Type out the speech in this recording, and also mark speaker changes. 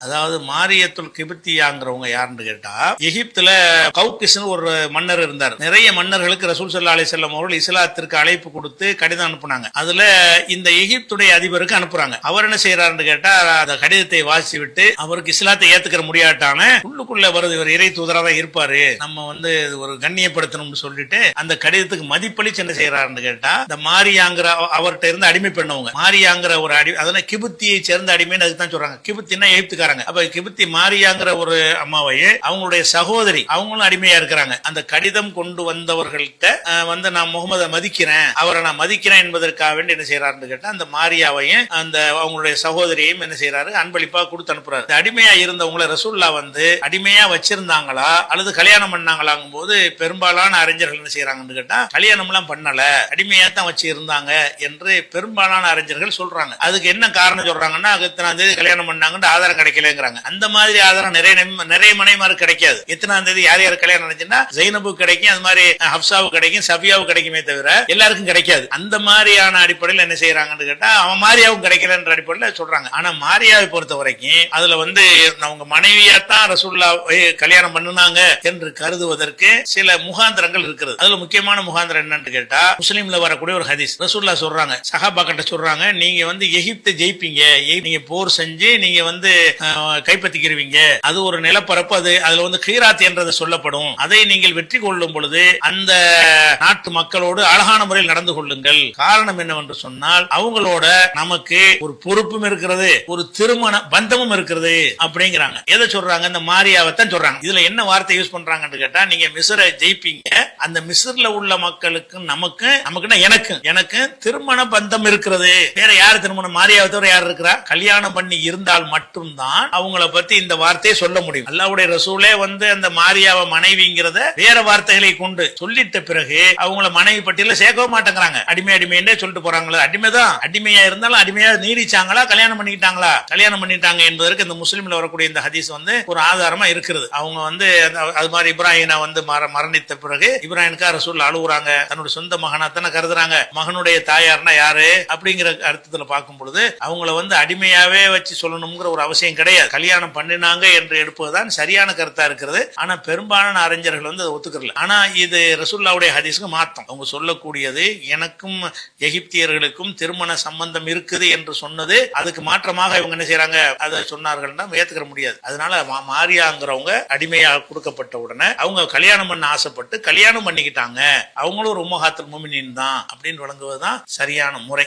Speaker 1: அதாவது மாரியத்துல் கிபித்தியாங்கிறவங்க யாருன்னு கேட்டா, எகிப்துல கௌகிஸ்னு ஒரு மன்னர் இருந்தார். நிறைய மன்னர்களுக்கு ரசூல் ஸல்லல்லாஹு அலைஹி வஸல்லம் அவர்கள் இஸ்லாத்திற்கு அழைப்பு கொடுத்து கடிதம் அனுப்புனாங்க. அதுல இந்த எகிப்துடைய அதிபருக்கு அனுப்புறாங்க. அவர் என்ன செய்யறாருன்னு கேட்டா, அந்த கடிதத்தை வாசி விட்டு அவருக்கு இஸ்லாத்தை ஏத்துக்கிற முடியாட்டான உள்ளுக்குள்ள வருது, இவர் இறை தூதராக இருப்பாரு, நம்ம ஒரு கண்ணியப்படுத்தணும்னு சொல்லிட்டு அந்த கடிதத்துக்கு மதிப்பளிச்சு என்ன செய்யறாருன்னு கேட்டா, இந்த மாரியாங்கிற அவர்கிட்ட இருந்து அடிமை பண்ணவங்க, மாரியாங்கிற ஒரு அதனால கிபுத்தியை சேர்ந்த அடிமைன்னு அதுதான் சொல்றாங்க. கிபுத்தின்னா எகிப்துக்காரங்க. அப்ப கிபுத்தி மாரியாங்கிற ஒரு அம்மாவையே அவங்களுடைய சகோதரி அவங்களும் அடிமையா இருக்கிறாங்க. அந்த கடிதம் கொண்டு வந்தவர்கள்ட்ட நான் முகமதை மதிக்கிறேன், அவரை நான் மதிக்கிறேன் என்பதற்காக வேண்டி என்ன செய்யறாருன்னு கேட்டா, அந்த மாரியாவையும் அந்த அவங்களுடைய சகோதரியையும் என்ன செய்யறாரு, அன்பளிப்பா கொடுத்து அனுப்புறாரு. அடிமையா இருந்தவங்களை ரசூல்லா அடிமையா வச்சிருந்தாங்களா அல்லது கல்யாணம் பண்ணாங்களாங்கும் போது பெரும்பாலான அறிஞர்கள் என்ன செய்யறாங்கன்னு கேட்டா, கல்யாணம் எல்லாம் பண்ணல, அடிமையா தான் வச்சு இருந்தாங்க என்று பெரும்பாலான அறிஞர்கள் சொல்றாங்க. அதுக்கு என்ன காரணம் சொல்றாங்கன்னா, எத்தனாம் தேதி கல்யாணம் பண்ணாங்கன்னு ஆதாரம் கிடைக்கலங்கிறாங்க. அந்த மாதிரி ஆதாரம் நிறைய மனைமாரு கிடைக்காது. எத்தனாம் தேதி யார் யார் கல்யாணம் நடந்துச்சுன்னா ஜைனபு கிடைக்கும், அது மாதிரி ஹப்சாவு கிடைக்கும், சஃபியாவு கிடைக்குமே தவிர எல்லாருக்கும் கிடைக்காது. அந்த மாதிரியான அடிப்படையில் என்ன செய்யறாங்கன்னு கேட்டா, அவன் மாரியாவும் கிடைக்கலன்ற அடிப்படையில் சொல்றாங்க. ஆனா மாரியாவை பொறுத்த வரைக்கும் அதுல அவங்க மனைவியாத்தான் ரசூலுல்லாஹ் கல்யாணம் பண்ணுனாங்க என்று கருதுவதற்கு சில முகாந்திரங்கள் இருக்கிறது. அதுல முக்கியமான முகாந்திரம் என்னன்னு கேட்டா, முஸ்லீம்ல வரக்கூடிய ஒரு ஹதீஸ். ரசூலுல்லாஹ் சொல்றாங்க, சஹாபாக்கிட்ட சொல்றாங்க, நீங்க எகிப்தை ஜெயிப்பீங்க, நீங்க போர் செஞ்சு நீங்க கைப்பற்றிக்கிறவீங்க, அது ஒரு நிலப்பரப்பு, அதுல கீராத் என்றது சொல்லப்படும். அதை நீங்கள் வெற்றி கொள்ளும் பொழுது அந்த நாட்டு மக்களோடு அழகான முறையில் நடந்து கொள்ளுங்கள். காரணம் என்னவென்று சொன்னால், அவங்களோட நமக்கு ஒரு பொறுப்பும் இருக்கிறது, ஒரு திருமண பந்தமும் இருக்கிறது அப்படிங்கிறாங்க. எதை சொல்றாங்க? இந்த மாரியாவை தான் சொல்றாங்க. இதுல என்ன வார்த்தை யூஸ் பண்றாங்கன்னு கேட்டா, நீங்க மிஸ்ரை ஜெயிப்பீங்க, அந்த மிஸ்ர்ல உள்ள மக்களுக்கு நமக்குன்னா எனக்கு திருமண பந்தம் இருக்கிறது. வேற யாரு திருமணம்? மாரியாவை தவிர யார் இருக்கிறா? கல்யாணம் பண்ணி இருந்தால் மட்டும்தான் அவங்கள பத்தி இந்த வார்த்தையை சொல்ல முடியும். அல்லாஹ்வுடைய ரசூலே அந்த மாரியாவை மனைவிங்கிறத வேற வார்த்தைகளை கொண்டு சொல்லிட்ட பிறகு அவங்கள மனைவி பட்டியல சேர்க்கவும் மாட்டேங்கிறாங்க. அடிமைன்னே சொல்லிட்டு போறாங்களா? அடிமைதான். அடிமையா இருந்தாலும் அடிமையா நீடிச்சாங்களா, கல்யாணம் பண்ணிக்கிட்டாங்களா? கல்யாணம் பண்ணிட்டாங்க என்பதற்கு இந்த முஸ்லிம்ல வரக்கூடிய இந்த ஹதீஸ் ஒரு ஆதாரமா இருக்கிறது. அவங்க அது மாதிரி இப்ராஹிம் மரணித்த பிறகு இப்ராஹிம்கா ரசூல் அழுகுறாங்க, தன்னுடைய சொந்த மகனா தானே கருதுறாங்க. மகனுடைய தாயார்னா யாரு அப்படிங்கிற அர்த்தத்துல பார்க்கும் பொழுது அவங்கள அடிமையாவே வச்சு சொல்லணுங்கிற ஒரு அவசியம் கிடையாது. கல்யாணம் பண்ணினாங்க என்று எடுப்பதுதான் சரியான கருத்தா இருக்கிறது. ஆனா பெரும்பாலான அறிஞர்கள் அதை ஒத்துக்கல. ஆனா இது ரசூலுல்லாஹ்வுடைய ஹதீஸ்க்கு மாத்தம். அவங்க சொல்லக்கூடியது எனக்கும் எகிப்தியர்களுக்கும் திருமண சம்பந்தம் இருக்குது என்று சொன்னது, அதுக்கு மாற்றமாக இவங்க என்ன செய்யறாங்க, அதை சொன்னார்கள்னா ஏத்துக்கிற முடியாது. அதனால மாரியாங்கிறவங்க அடிமையாக கொடுக்கப்பட்ட உடனே அவங்க கல்யாணம் பண்ண ஆசைப்பட்டு கல்யாணம் பண்ணிக்கிட்டாங்க, அவங்களும் ஒரு உம்மஹாத்துல் முஃமினீன் தான் அப்படின்னு வழங்குவதுதான் சரியான முறை.